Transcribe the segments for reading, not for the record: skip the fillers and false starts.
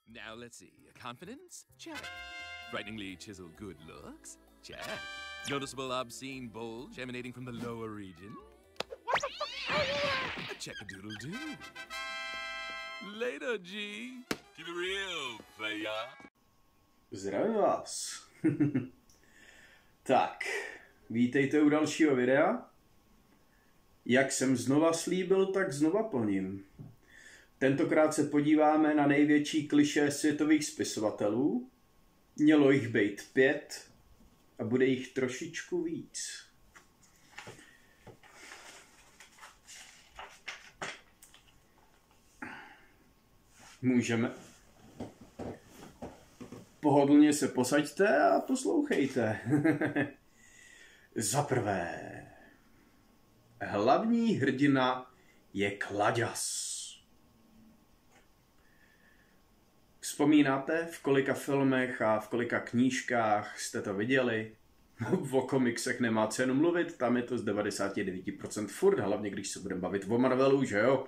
Now let's see. Confidence? Check. Frighteningly chiseled good looks? Check. Noticeable obscene bulge emanating from the lower region? A check-a-doodle-doo. Later, G. Keep it real, playa. Zdravím vás. Tak, vítejte u dalšího videa. Jak jsem znova slíbil, tak znova plním. Tentokrát se podíváme na největší klišé světových spisovatelů. Mělo jich být 5 a bude jich trošičku víc. Můžeme. Pohodlně se posaďte a poslouchejte. Za prvé, hlavní hrdina je Klaďas. Vzpomínáte, v kolika filmech a v kolika knížkách jste to viděli? O komiksech nemá cenu mluvit, tam je to z 99% furt, hlavně když se budeme bavit o Marvelu, že jo?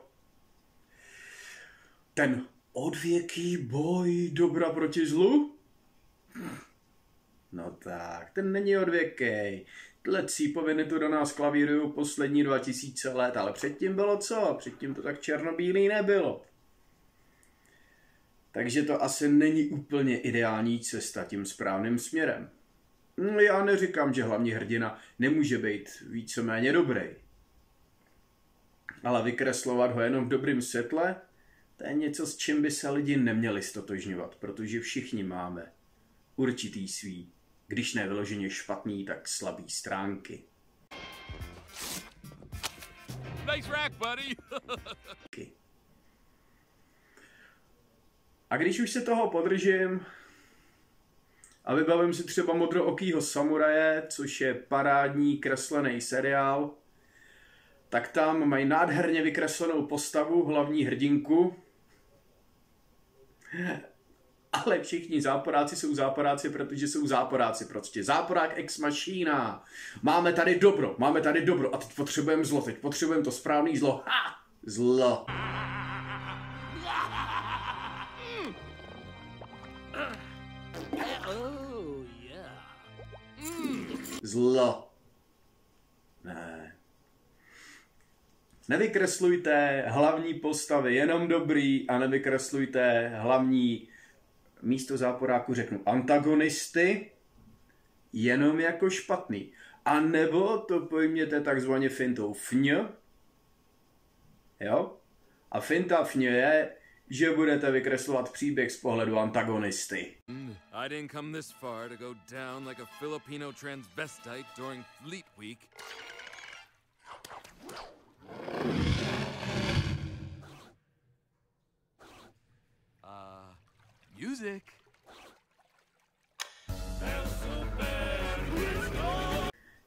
Ten odvěký boj dobra proti zlu? No tak, ten není odvěký. Tyhle cípoviny tu do nás klavírují poslední 2000 let, ale předtím bylo co? Předtím to tak černobílý nebylo. Takže to asi není úplně ideální cesta tím správným směrem. Já neříkám, že hlavní hrdina nemůže být víceméně dobrý. Ale vykreslovat ho jenom v dobrým světle, to je něco, s čím by se lidi neměli stotožňovat, protože všichni máme určitý svý, když ne vyloženě špatný, tak slabý stránky. Nice rack, buddy. A když už se toho podržím a vybavím si třeba Modrookýho samuraje, což je parádní kreslený seriál, tak tam mají nádherně vykreslenou postavu, hlavní hrdinku. Ale všichni záporáci jsou záporáci, protože jsou záporáci prostě. Záporák ex machina. Máme tady dobro a teď potřebujeme zlo, teď potřebujeme to správný zlo. Ha! Zlo. Zlo. Ne. Nevykreslujte hlavní postavy jenom dobrý a nevykreslujte hlavní, místo záporáku řeknu antagonisty, jenom jako špatný. A nebo to pojměte takzvaně fintou fň. Jo? A finta fň je, že budete vykreslovat příběh z pohledu antagonisty. I didn't come this far to go down like a Filipino transvestite during Fleet Week. Music.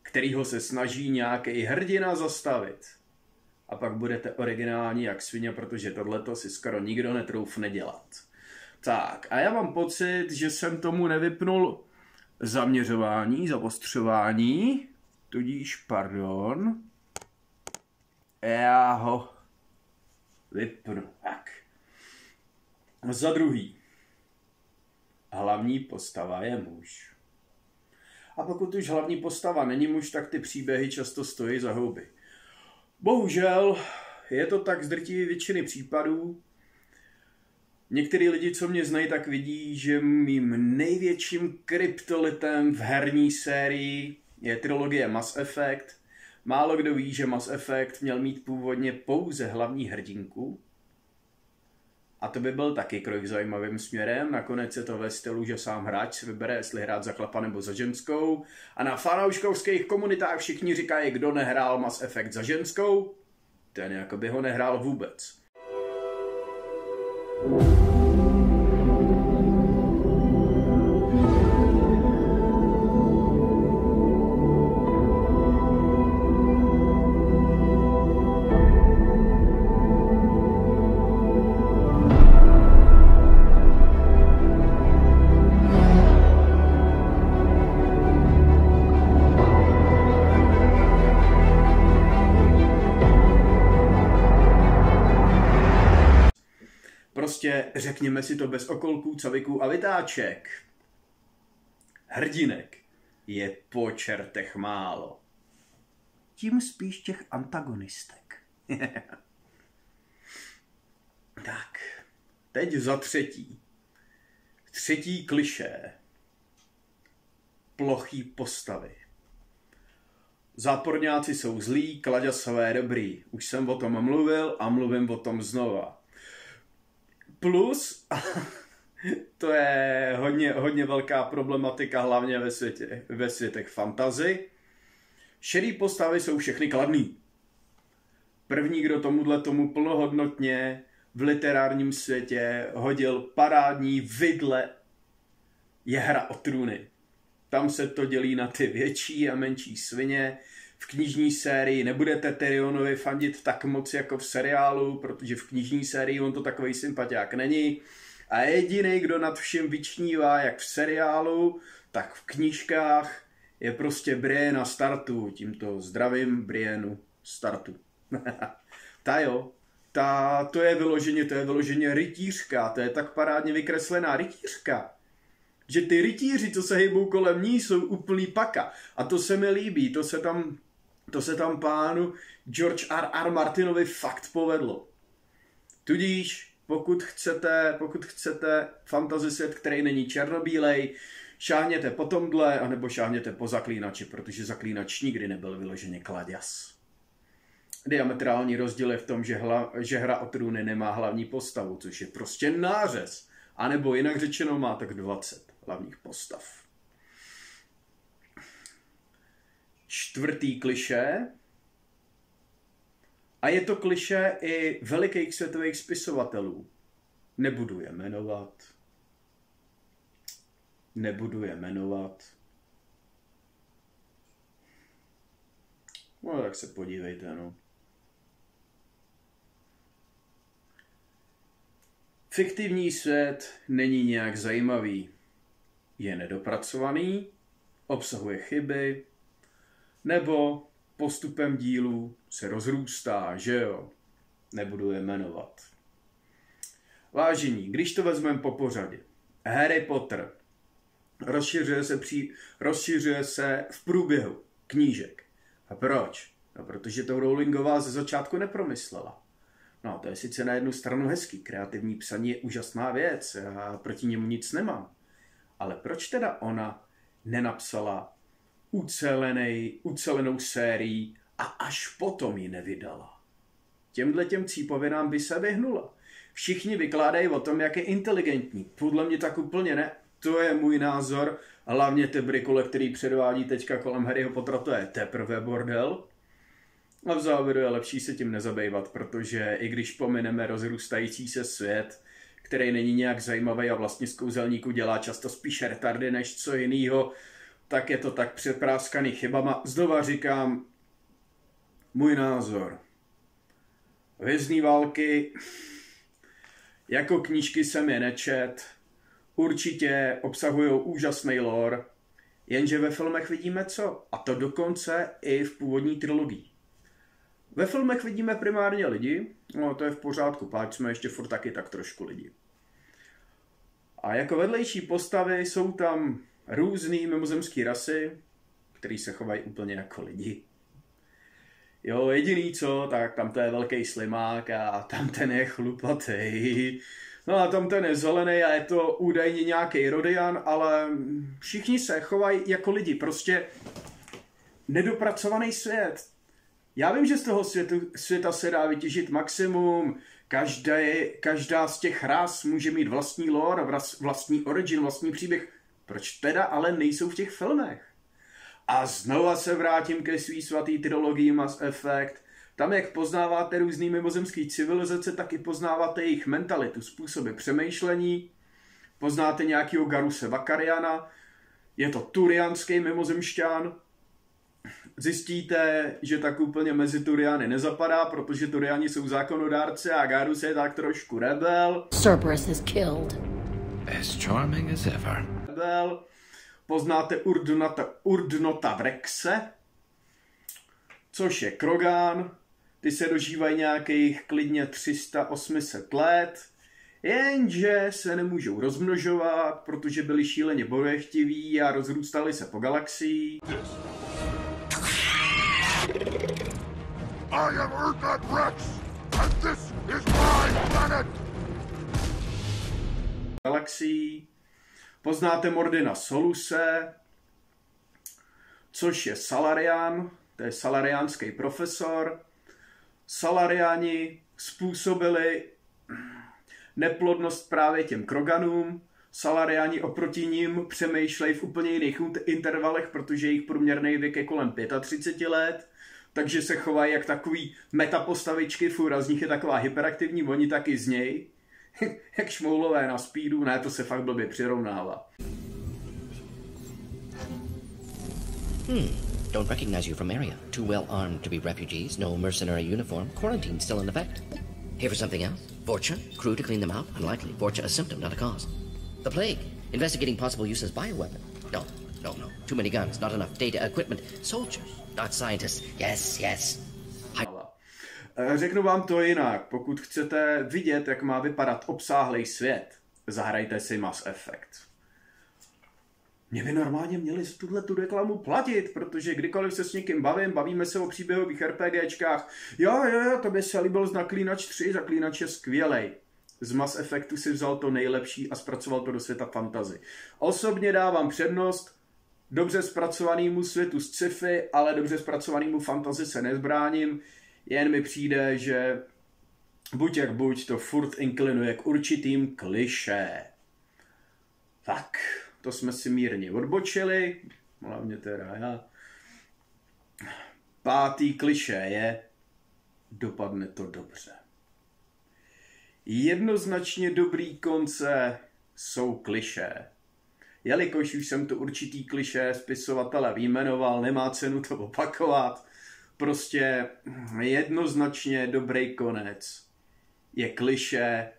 Kterýho se snaží nějaký hrdina zastavit. A pak budete originální jak svině, protože tohleto si skoro nikdo netroufne dělat. Tak, a já mám pocit, že jsem tomu nevypnul zaměřování, zaostřování, tudíž, pardon, já ho vypnu. Tak. Za druhý, hlavní postava je muž. A pokud už hlavní postava není muž, tak ty příběhy často stojí za houby. Bohužel je to tak z drtivé většiny případů. Některý lidi, co mě znají, tak vidí, že mým největším kryptolitem v herní sérii je trilogie Mass Effect. Málo kdo ví, že Mass Effect měl mít původně pouze hlavní hrdinku. A to by byl taky krok zajímavým směrem. Nakonec je to ve stylu, že sám hráč si vybere, jestli hrát za chlapa nebo za ženskou. A na fanouškovských komunitách všichni říkají, kdo nehrál Mass Effect za ženskou, ten jakoby ho nehrál vůbec. prostě řekněme si to bez okolků, caviků a vytáček. Hrdinek je po čertech málo. Tím spíš těch antagonistek. Tak, teď za třetí. Třetí klišé. Plochý postavy. Záporňáci jsou zlí, klaďasové dobrý. Už jsem o tom mluvil a mluvím o tom znova. Plus, to je hodně velká problematika, hlavně ve světech fantasy. Šedý postavy jsou všechny kladný. První, kdo tomu plnohodnotně v literárním světě hodil parádní vidle, je Hra o trůny. Tam se to dělí na ty větší a menší svině. V knižní sérii nebudete Tyrionovi fandit tak moc jako v seriálu, protože v knižní sérii on to takovej sympatiák není. A jediný, kdo nad vším vyčnívá, jak v seriálu, tak v knížkách, je prostě Brienne Startu. Tímto zdravím Brienne Startu. To je vyloženě rytířka, to je tak parádně vykreslená rytířka, že ty rytíři, co se hejbou kolem ní, jsou úplný paka. A to se mi líbí, to se tam pánu George R.R. Martinovi fakt povedlo. Tudíž, pokud chcete fantasy svět, který není černobílej, šáhněte po tomhle, anebo šáhněte po Zaklínači, protože Zaklínač nikdy nebyl vyloženě kladěs. Diametrální rozdíl je v tom, že Hra o trůny nemá hlavní postavu, což je prostě nářez. A nebo jinak řečeno má tak 20 hlavních postav. Čtvrtý klišé. A je to klišé i velikých světových spisovatelů. Nebudu je jmenovat. No tak se podívejte, no. Fiktivní svět není nějak zajímavý. Je nedopracovaný, obsahuje chyby, nebo postupem dílů se rozrůstá, že jo? Nebudu je jmenovat. Vážení, když to vezmeme po pořadě. Harry Potter rozšiřuje se v průběhu knížek. A proč? No, protože to Rowlingová ze začátku nepromyslela. No, to je sice na jednu stranu hezký, kreativní psaní je úžasná věc, já proti němu nic nemám. Ale proč teda ona nenapsala ucelenou sérii a až potom ji nevydala? Těm cípovinám by se vyhnula. Všichni vykládají o tom, jak je inteligentní. Podle mě tak úplně ne. To je můj názor. Hlavně ty brikule, který předvádí teďka kolem Harryho Pottera, to je teprve bordel. A v závěru je lepší se tím nezabývat, protože i když pomineme rozrůstající se svět, který není nějak zajímavý a vlastně z kouzelníků dělá často spíš retardy než co jinýho, tak je to tak přepráskaný chybama. Znova říkám, můj názor. Hvězdný války, jako knížky jsem je nečet, určitě obsahují úžasný lore, jenže ve filmech vidíme co? A to dokonce i v původní trilogii. Ve filmech vidíme primárně lidi, no to je v pořádku, páč jsme ještě furt taky tak trošku lidi. A jako vedlejší postavy jsou tam různý mimozemský rasy, který se chovají úplně jako lidi. Jo, jediný co, tak tam to je velký slimák a tam ten je chlupatý. No a tam ten je zelený a je to údajně nějaký Rodian, ale všichni se chovají jako lidi. Prostě nedopracovaný svět. Já vím, že z toho světa se dá vytěžit maximum. Každá z těch ras může mít vlastní lore, vlastní origin, vlastní příběh. Proč teda ale nejsou v těch filmech? A znova se vrátím ke svý svatý trilogii Mass Effect. Tam, jak poznáváte různý mimozemský civilizace, tak i poznáváte jejich mentalitu, způsoby přemýšlení. Poznáte nějakýho Garuse Vakariana. Je to turianský mimozemšťan. Zjistíte, že tak úplně mezi Turiany nezapadá, protože Turiani jsou zákonodárci a Garus je tak trošku rebel. Cerberus is killed. As charming as ever. Rebel. Poznáte Urdnota Vrexe, což je Krogan. Ty se dožívají nějakých klidně 300-800 let. Jenže se nemůžou rozmnožovat, protože byli šíleně bojechtiví a rozrůstali se po galaxii. I am Urgot Rex, and this is my planet! Galaxií. Poznáte Mordina Soluse, což je Salarian, to je salariánský profesor. Salariáni způsobili neplodnost právě těm Kroganům. Salariáni oproti ním přemýšlejí v úplně jiných intervalech, protože jejich průměrný věk je kolem 35 let, takže se chovají jak takový metapostavičky, fůra z nich je taková hyperaktivní, oni taky z něj. Jak šmoulové na speedu, ne, to se fakt blbě přirovnává. Don't recognize you from area. Too well armed to be refugees, no mercenary uniform, quarantine still in effect. Here for something else? Vorcha? Crew to clean them out? Unlikely. Vorcha a symptom, not a cause. The plague? Investigating possible use as bioweapon? No. Too many guns, not enough data, equipment. Soldiers, not scientists. Yes. Řeknu vám to jinak. Pokud chcete vidět, jak má vypadat obsáhlý svět, zahrajte si Mass Effect. Mě by normálně měli z tu reklamu platit, protože kdykoliv se s někým bavíme se o příběhových RPGčkách. Jo, to by se líbil Zaklínač 3, Zaklínač je skvělej. Z Mass Effectu si vzal to nejlepší a zpracoval to do světa fantasy. Osobně dávám přednost dobře zpracovanému světu z sci-fi, ale dobře zpracovanému fantasy se nezbráním. Jen mi přijde, že buď jak buď to furt inklinuje k určitým klišé. Tak, to jsme si mírně odbočili, hlavně teda já. 5. klišé je, dopadne to dobře. Jednoznačně dobrý konce jsou klišé. Jelikož už jsem to určitý klišé spisovatele vyjmenoval, nemá cenu to opakovat. Prostě jednoznačně dobrý konec je klišé.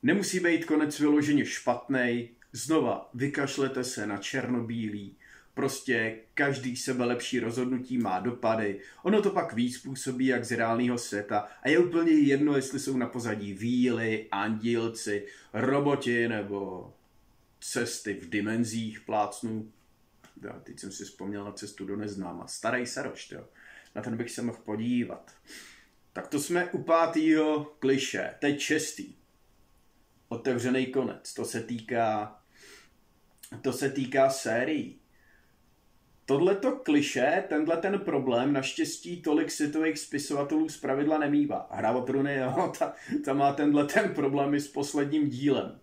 Nemusí být konec vyloženě špatnej. Znova, vykašlete se na černobílý. Prostě každý sebelepší rozhodnutí má dopady. Ono to pak víc působí jak z reálného světa. A je úplně jedno, jestli jsou na pozadí víly, andílci, roboti nebo cesty v dimenzích plácnu. Teď jsem si vzpomněl na cestu do neznáma. Starý Saroš, jo. Na ten bych se mohl podívat. Tak to jsme u 5. klišé. Teď 6. Otevřený konec. To se týká sérií. Tohleto klišé, ten problém, naštěstí tolik světových spisovatelů zpravidla nemývá. Hra o trůny, jo, ta má ten problém i s posledním dílem.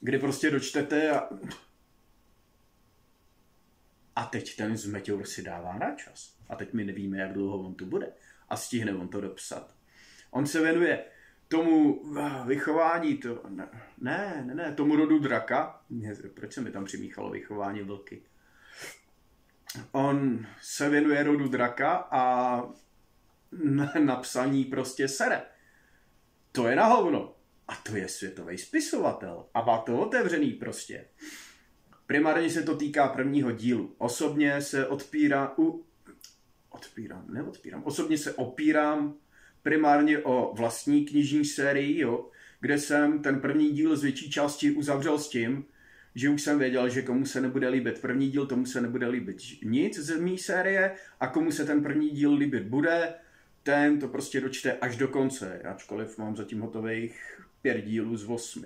Kdy prostě dočtete a teď ten zmeťour si dává na čas. A teď my nevíme, jak dlouho on tu bude. A stihne on to dopsat. On se věnuje tomu vychování, tomu rodu draka. Proč se mi tam přimíchalo vychování vlky? On se věnuje rodu draka a na psaní prostě sere. To je na hovno. A to je světový spisovatel. A má to otevřený prostě. Primárně se to týká prvního dílu. Osobně se Osobně se opírám primárně o vlastní knižní sérii, jo, kde jsem ten první díl z větší části uzavřel s tím, že už jsem věděl, že komu se nebude líbit první díl, tomu se nebude líbit nic z mý série a komu se ten první díl líbit bude, ten to prostě dočte až do konce, ačkoliv mám zatím hotových 5 dílů z 8.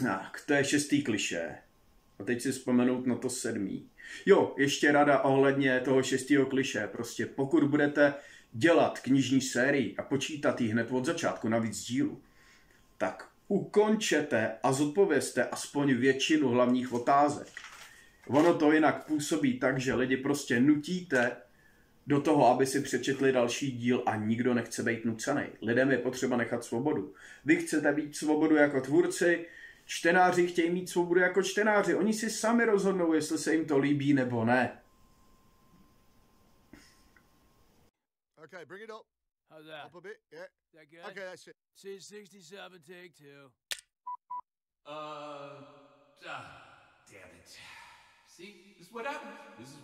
Tak, to je 6. klišé. A teď si vzpomenout na to 7. Jo, ještě rada ohledně toho 6. klišé. Prostě pokud budete dělat knižní sérii a počítat ji hned od začátku na víc dílů, tak ukončete a zodpovězte aspoň většinu hlavních otázek. Ono to jinak působí tak, že lidi prostě nutíte do toho, aby si přečetli další díl a nikdo nechce být nucený. Lidem je potřeba nechat svobodu. Vy chcete být svobodu jako tvůrci, čtenáři chtějí mít svobodu jako čtenáři. Oni si sami rozhodnou, jestli se jim to líbí nebo ne. Okay, bring it up. How's that? Up a bit, yeah. That good? Okay, that's it. Scene 67, take 2. Damn it. See, this is what happens.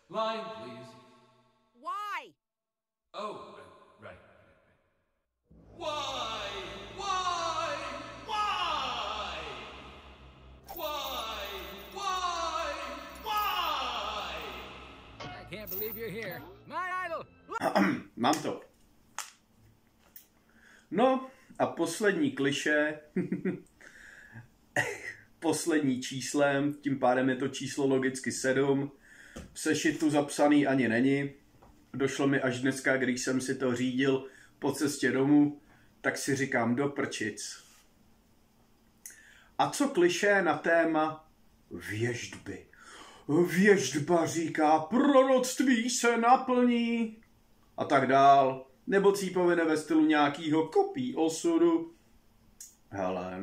Line, please. Why? Oh, right. Why? leave you here. My idol! Mám to. No a poslední klišé, poslední číslem, tím pádem je to číslo logicky 7. V sešitu zapsaný ani není. Došlo mi až dneska, když jsem si to řídil po cestě domů, tak si říkám do prčic. A co klišé na téma věštby? Věštba říká, proroctví se naplní a tak dál. Nebo cípoviny ve stylu nějakýho kopí osudu. Hele,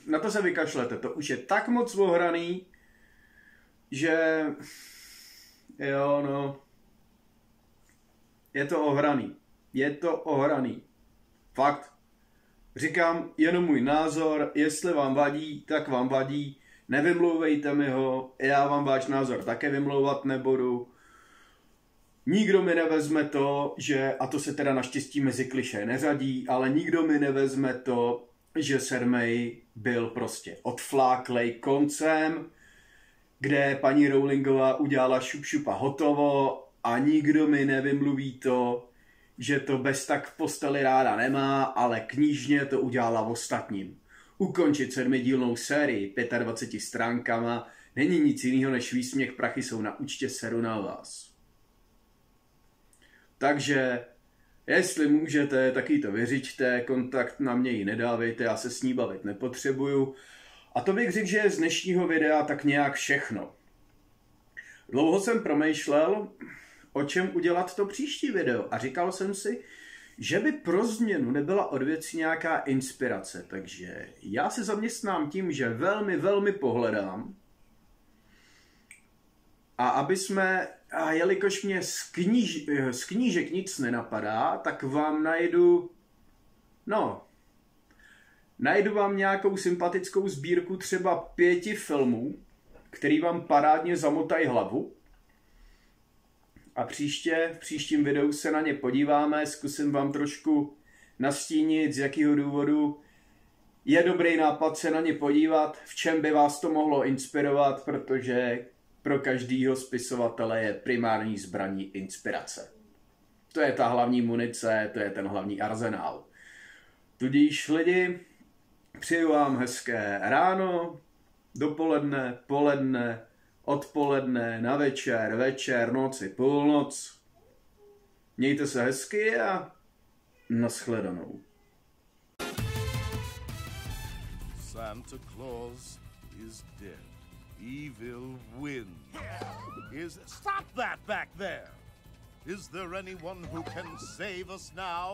na to se vykašlete, to už je tak moc ohraný, že jo, no, je to ohraný. Fakt. Říkám jenom můj názor, jestli vám vadí, tak vám vadí, nevymlouvejte mi ho, já vám váš názor také vymlouvat nebudu. Nikdo mi nevezme to, že, a to se teda naštěstí mezi klišé neřadí, ale nikdo mi nevezme to, že Sedmej byl prostě odfláklej koncem, kde paní Rowlingová udělala šup a hotovo a nikdo mi nevymluví to, že to bez tak v posteli ráda nemá, ale knížně to udělala v ostatním. Ukončit 7dílnou sérii 25 stránkama není nic jiného než výsměch, prachy jsou na účtě, seru na vás. Takže, jestli můžete, taky to vyřiďte, kontakt na mě ji nedávejte, já se s ní bavit nepotřebuju. A to bych řekl, že je z dnešního videa tak nějak všechno. Dlouho jsem promýšlel, o čem udělat to příští video a říkal jsem si, že by pro změnu nebyla od věcí nějaká inspirace, takže já se zaměstnám tím, že velmi pohledám a jelikož mě z knížek nic nenapadá, tak vám najdu vám nějakou sympatickou sbírku třeba 5 filmů, který vám parádně zamotají hlavu. A v příštím videu se na ně podíváme, zkusím vám trošku nastínit, z jakého důvodu je dobrý nápad se na ně podívat, v čem by vás to mohlo inspirovat, protože pro každého spisovatele je primární zbraní inspirace. To je ta hlavní munice, to je ten hlavní arzenál. Tudíž lidi, přeju vám hezké ráno, dopoledne, poledne, odpoledne, na večer, noci, půlnoc. Mějte se hezky a nashledanou. Santa Claus is dead. Evil wins. Stop that back there! Is there anyone who can save us now?